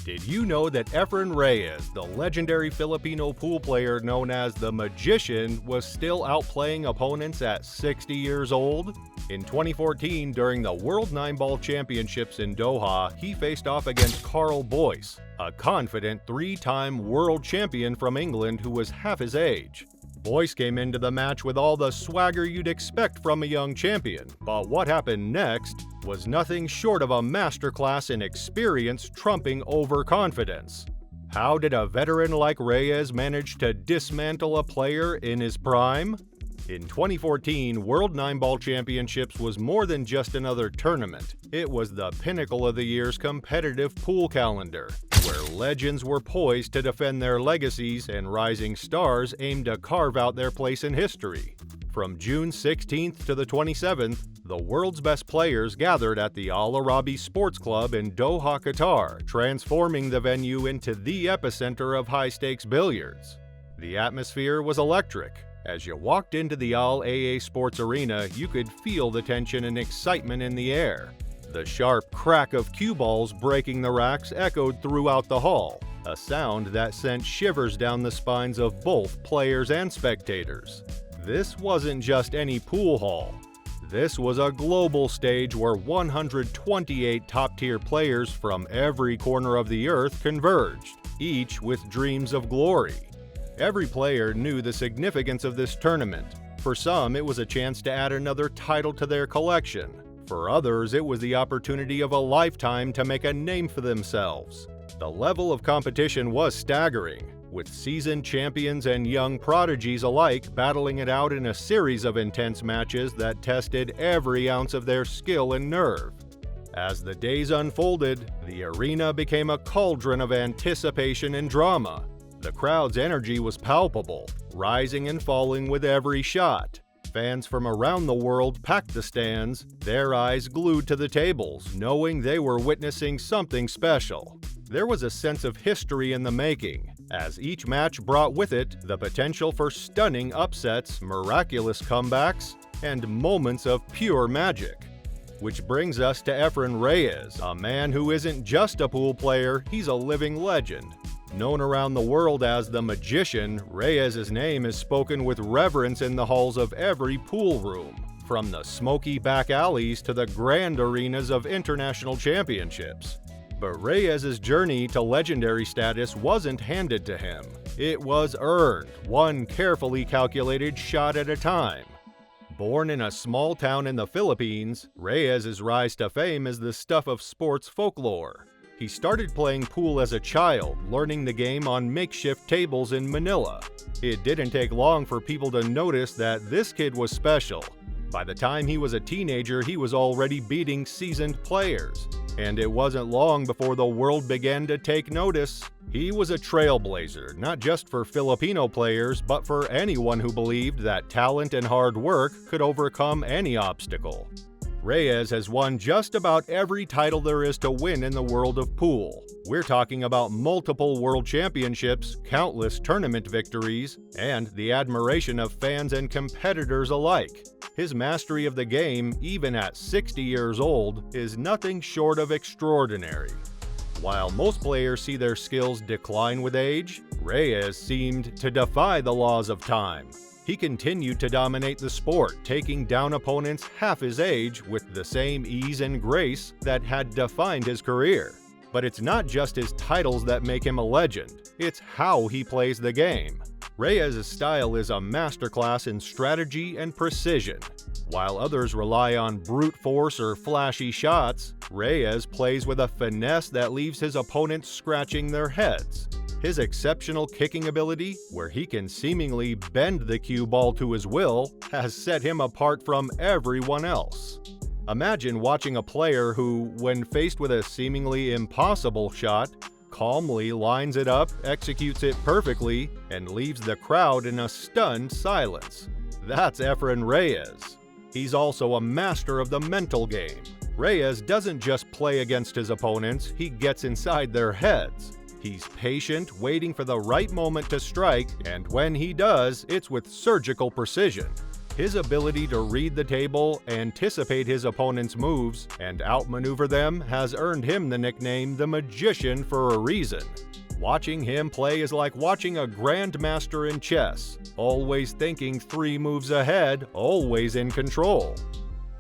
Did you know that Efren Reyes, the legendary Filipino pool player known as the Magician, was still outplaying opponents at 60 years old? In 2014, during the World 9-Ball Championships in Doha, he faced off against Carl Boyce, a confident three-time world champion from England who was half his age. Boyce came into the match with all the swagger you'd expect from a young champion, but what happened next was nothing short of a masterclass in experience trumping overconfidence. How did a veteran like Reyes manage to dismantle a player in his prime? In 2014, World 9-Ball Championships was more than just another tournament. It was the pinnacle of the year's competitive pool calendar, where legends were poised to defend their legacies and rising stars aimed to carve out their place in history. From June 16th to the 27th, the world's best players gathered at the Al Arabi Sports Club in Doha, Qatar, transforming the venue into the epicenter of high-stakes billiards. The atmosphere was electric. As you walked into the Al AA Sports Arena, you could feel the tension and excitement in the air. The sharp crack of cue balls breaking the racks echoed throughout the hall, a sound that sent shivers down the spines of both players and spectators. This wasn't just any pool hall. This was a global stage where 128 top-tier players from every corner of the earth converged, each with dreams of glory. Every player knew the significance of this tournament. For some, it was a chance to add another title to their collection. For others, it was the opportunity of a lifetime to make a name for themselves. The level of competition was staggering, with seasoned champions and young prodigies alike battling it out in a series of intense matches that tested every ounce of their skill and nerve. As the days unfolded, the arena became a cauldron of anticipation and drama. The crowd's energy was palpable, rising and falling with every shot. Fans from around the world packed the stands, their eyes glued to the tables, knowing they were witnessing something special. There was a sense of history in the making, as each match brought with it the potential for stunning upsets, miraculous comebacks, and moments of pure magic. Which brings us to Efren Reyes, a man who isn't just a pool player, he's a living legend. Known around the world as the Magician, Reyes' name is spoken with reverence in the halls of every pool room, from the smoky back alleys to the grand arenas of international championships. But Reyes' journey to legendary status wasn't handed to him. It was earned, one carefully calculated shot at a time. Born in a small town in the Philippines, Reyes' rise to fame is the stuff of sports folklore. He started playing pool as a child, learning the game on makeshift tables in Manila. It didn't take long for people to notice that this kid was special. By the time he was a teenager, he was already beating seasoned players. And it wasn't long before the world began to take notice. He was a trailblazer, not just for Filipino players, but for anyone who believed that talent and hard work could overcome any obstacle. Reyes has won just about every title there is to win in the world of pool. We're talking about multiple world championships, countless tournament victories, and the admiration of fans and competitors alike. His mastery of the game, even at 60 years old, is nothing short of extraordinary. While most players see their skills decline with age, Reyes seemed to defy the laws of time. He continued to dominate the sport, taking down opponents half his age with the same ease and grace that had defined his career. But it's not just his titles that make him a legend, it's how he plays the game. Reyes' style is a masterclass in strategy and precision. While others rely on brute force or flashy shots, Reyes plays with a finesse that leaves his opponents scratching their heads. His exceptional kicking ability, where he can seemingly bend the cue ball to his will, has set him apart from everyone else. Imagine watching a player who, when faced with a seemingly impossible shot, calmly lines it up, executes it perfectly, and leaves the crowd in a stunned silence. That's Efren Reyes. He's also a master of the mental game. Reyes doesn't just play against his opponents, he gets inside their heads. He's patient, waiting for the right moment to strike, and when he does, it's with surgical precision. His ability to read the table, anticipate his opponent's moves, and outmaneuver them has earned him the nickname the Magician for a reason. Watching him play is like watching a grandmaster in chess, always thinking 3 moves ahead, always in control.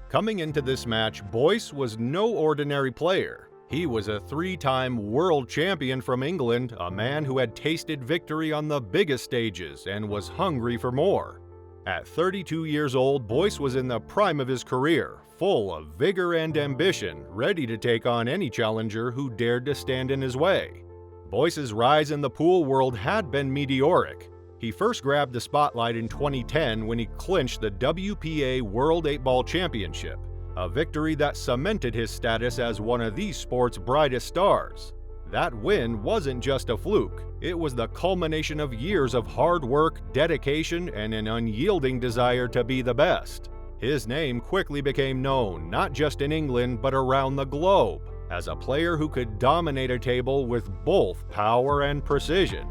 Coming into this match, Boyce was no ordinary player. He was a 3-time world champion from England, a man who had tasted victory on the biggest stages and was hungry for more. At 32 years old, Boyce was in the prime of his career, full of vigor and ambition, ready to take on any challenger who dared to stand in his way. Boyce's rise in the pool world had been meteoric. He first grabbed the spotlight in 2010 when he clinched the WPA World 8-Ball Championship, a victory that cemented his status as one of the sport's brightest stars. That win wasn't just a fluke, it was the culmination of years of hard work, dedication, and an unyielding desire to be the best. His name quickly became known, not just in England but around the globe, as a player who could dominate a table with both power and precision.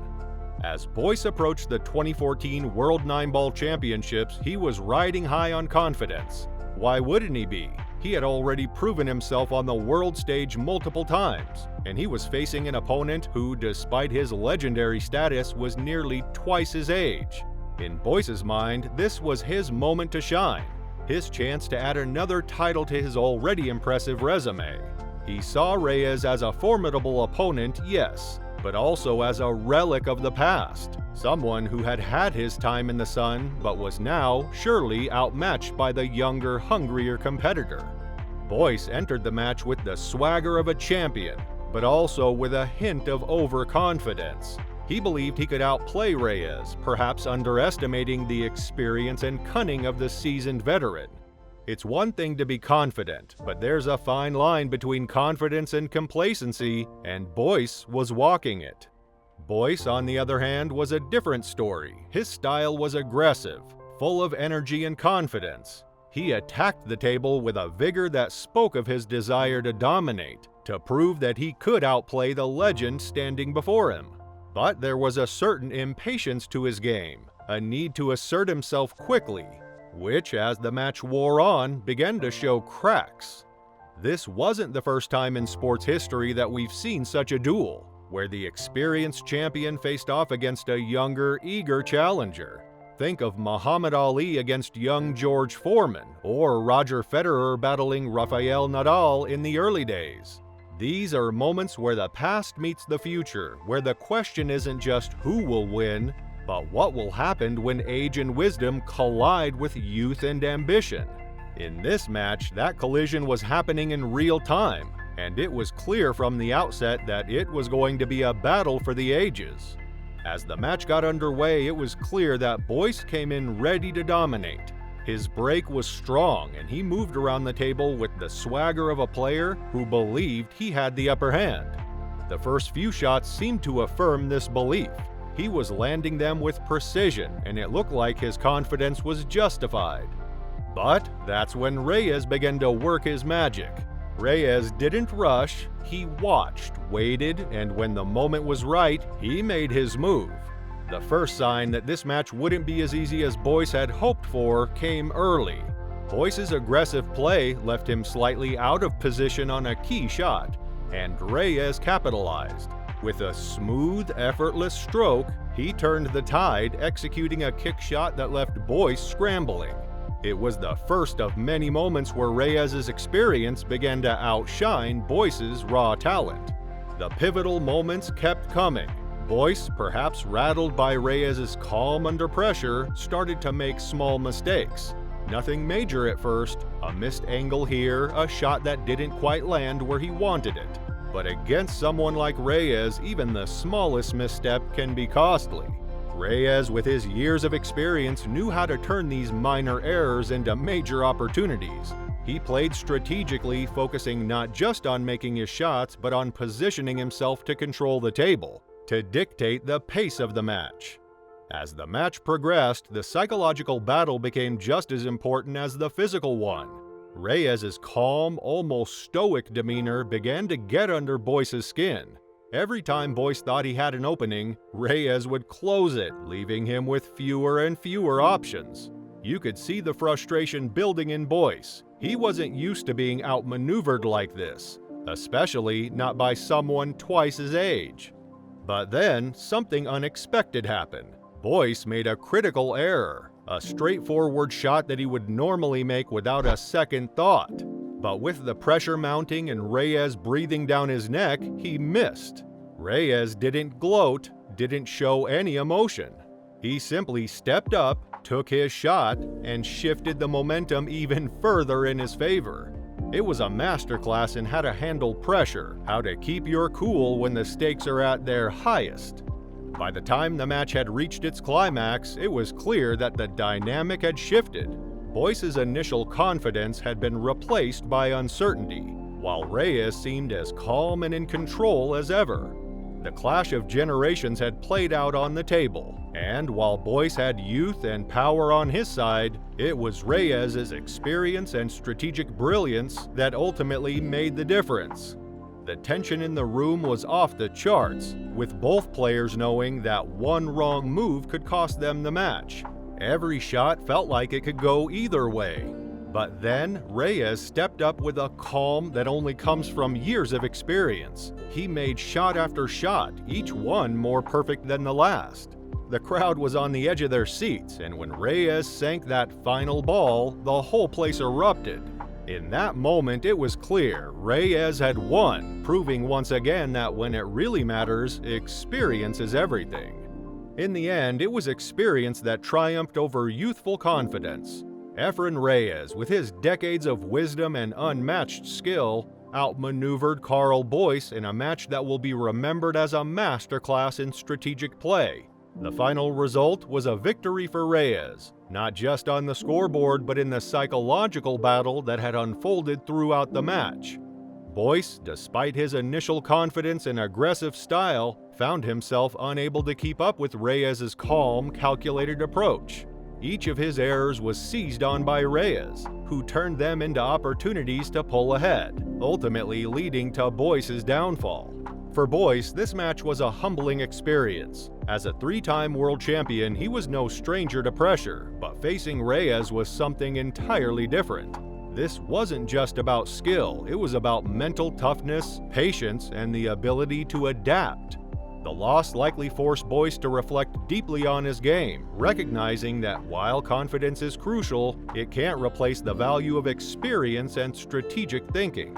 As Boyce approached the 2014 World 9-Ball Championships, he was riding high on confidence. Why wouldn't he be? He had already proven himself on the world stage multiple times, and he was facing an opponent who, despite his legendary status, was nearly twice his age. In Boyce's mind, this was his moment to shine, his chance to add another title to his already impressive resume. He saw Reyes as a formidable opponent, yes, but also as a relic of the past, someone who had had his time in the sun but was now surely outmatched by the younger, hungrier competitor. Boyce entered the match with the swagger of a champion, but also with a hint of overconfidence. He believed he could outplay Reyes, perhaps underestimating the experience and cunning of the seasoned veteran. It's one thing to be confident, but there's a fine line between confidence and complacency, and Boyce was walking it. Boyce, on the other hand, was a different story. His style was aggressive, full of energy and confidence. He attacked the table with a vigor that spoke of his desire to dominate, to prove that he could outplay the legend standing before him. But there was a certain impatience to his game, a need to assert himself quickly, which, as the match wore on, began to show cracks. This wasn't the first time in sports history that we've seen such a duel, where the experienced champion faced off against a younger, eager challenger. Think of Muhammad Ali against young George Foreman, or Roger Federer battling Rafael Nadal in the early days. These are moments where the past meets the future, where the question isn't just who will win, but what will happen when age and wisdom collide with youth and ambition? In this match, that collision was happening in real time, and it was clear from the outset that it was going to be a battle for the ages. As the match got underway, it was clear that Boyce came in ready to dominate. His break was strong, and he moved around the table with the swagger of a player who believed he had the upper hand. The first few shots seemed to affirm this belief. He was landing them with precision, and it looked like his confidence was justified. But that's when Reyes began to work his magic. Reyes didn't rush, he watched, waited, and when the moment was right, he made his move. The first sign that this match wouldn't be as easy as Boyce had hoped for came early. Boyce's aggressive play left him slightly out of position on a key shot, and Reyes capitalized. With a smooth, effortless stroke, he turned the tide, executing a kick shot that left Boyce scrambling. It was the first of many moments where Reyes' experience began to outshine Boyce's raw talent. The pivotal moments kept coming. Boyce, perhaps rattled by Reyes' calm under pressure, started to make small mistakes. Nothing major at first, a missed angle here, a shot that didn't quite land where he wanted it. But against someone like Reyes, even the smallest misstep can be costly. Reyes, with his years of experience, knew how to turn these minor errors into major opportunities. He played strategically, focusing not just on making his shots, but on positioning himself to control the table, to dictate the pace of the match. As the match progressed, the psychological battle became just as important as the physical one. Reyes' calm, almost stoic demeanor began to get under Boyce's skin. Every time Boyce thought he had an opening, Reyes would close it, leaving him with fewer and fewer options. You could see the frustration building in Boyce. He wasn't used to being outmaneuvered like this, especially not by someone twice his age. But then, something unexpected happened. Boyce made a critical error, a straightforward shot that he would normally make without a second thought. But with the pressure mounting and Reyes breathing down his neck, he missed. Reyes didn't gloat, didn't show any emotion. He simply stepped up, took his shot, and shifted the momentum even further in his favor. It was a masterclass in how to handle pressure, how to keep your cool when the stakes are at their highest. By the time the match had reached its climax, it was clear that the dynamic had shifted. Boyce's initial confidence had been replaced by uncertainty, while Reyes seemed as calm and in control as ever. The clash of generations had played out on the table, and while Boyce had youth and power on his side, it was Reyes' experience and strategic brilliance that ultimately made the difference. The tension in the room was off the charts, with both players knowing that one wrong move could cost them the match. Every shot felt like it could go either way. But then, Reyes stepped up with a calm that only comes from years of experience. He made shot after shot, each one more perfect than the last. The crowd was on the edge of their seats, and when Reyes sank that final ball, the whole place erupted. In that moment, it was clear Reyes had won, proving once again that when it really matters, experience is everything. In the end, it was experience that triumphed over youthful confidence. Efren Reyes, with his decades of wisdom and unmatched skill, outmaneuvered Carl Boyce in a match that will be remembered as a masterclass in strategic play. The final result was a victory for Reyes, not just on the scoreboard but in the psychological battle that had unfolded throughout the match. Boyce, despite his initial confidence and aggressive style, found himself unable to keep up with Reyes' calm, calculated approach. Each of his errors was seized on by Reyes, who turned them into opportunities to pull ahead, ultimately leading to Boyce's downfall. For Boyce, this match was a humbling experience. As a three-time world champion, he was no stranger to pressure, but facing Reyes was something entirely different. This wasn't just about skill, it was about mental toughness, patience, and the ability to adapt. The loss likely forced Boyce to reflect deeply on his game, recognizing that while confidence is crucial, it can't replace the value of experience and strategic thinking.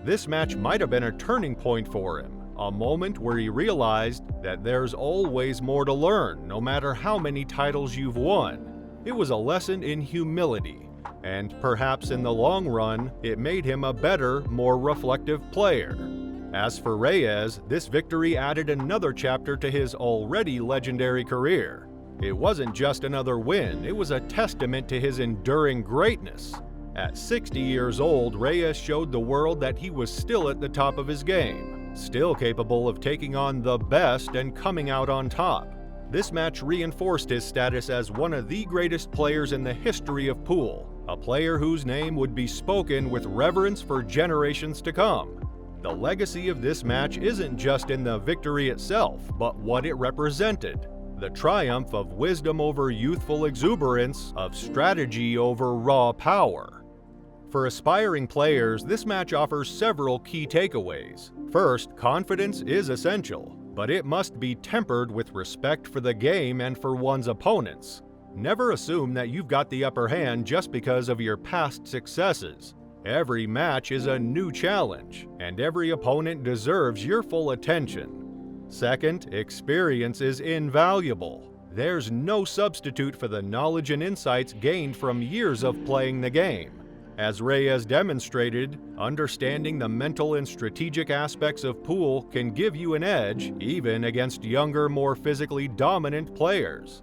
This match might have been a turning point for him, a moment where he realized that there's always more to learn, no matter how many titles you've won. It was a lesson in humility, and perhaps in the long run, it made him a better, more reflective player. As for Reyes, this victory added another chapter to his already legendary career. It wasn't just another win, it was a testament to his enduring greatness. At 60 years old, Reyes showed the world that he was still at the top of his game, still capable of taking on the best and coming out on top. This match reinforced his status as one of the greatest players in the history of pool, a player whose name would be spoken with reverence for generations to come. The legacy of this match isn't just in the victory itself, but what it represented. The triumph of wisdom over youthful exuberance, of strategy over raw power. For aspiring players, this match offers several key takeaways. First, confidence is essential, but it must be tempered with respect for the game and for one's opponents. Never assume that you've got the upper hand just because of your past successes. Every match is a new challenge, and every opponent deserves your full attention. Second, experience is invaluable. There's no substitute for the knowledge and insights gained from years of playing the game. As Reyes demonstrated, understanding the mental and strategic aspects of pool can give you an edge, even against younger, more physically dominant players.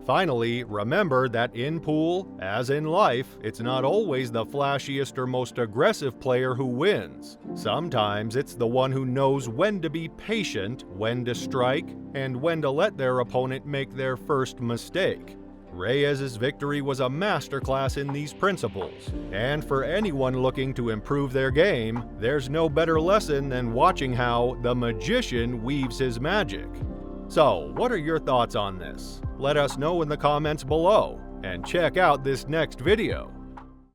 Finally, remember that in pool, as in life, it's not always the flashiest or most aggressive player who wins. Sometimes it's the one who knows when to be patient, when to strike, and when to let their opponent make their first mistake. Reyes' victory was a masterclass in these principles, and for anyone looking to improve their game, there's no better lesson than watching how the magician weaves his magic. So, what are your thoughts on this? Let us know in the comments below. and check out this next video.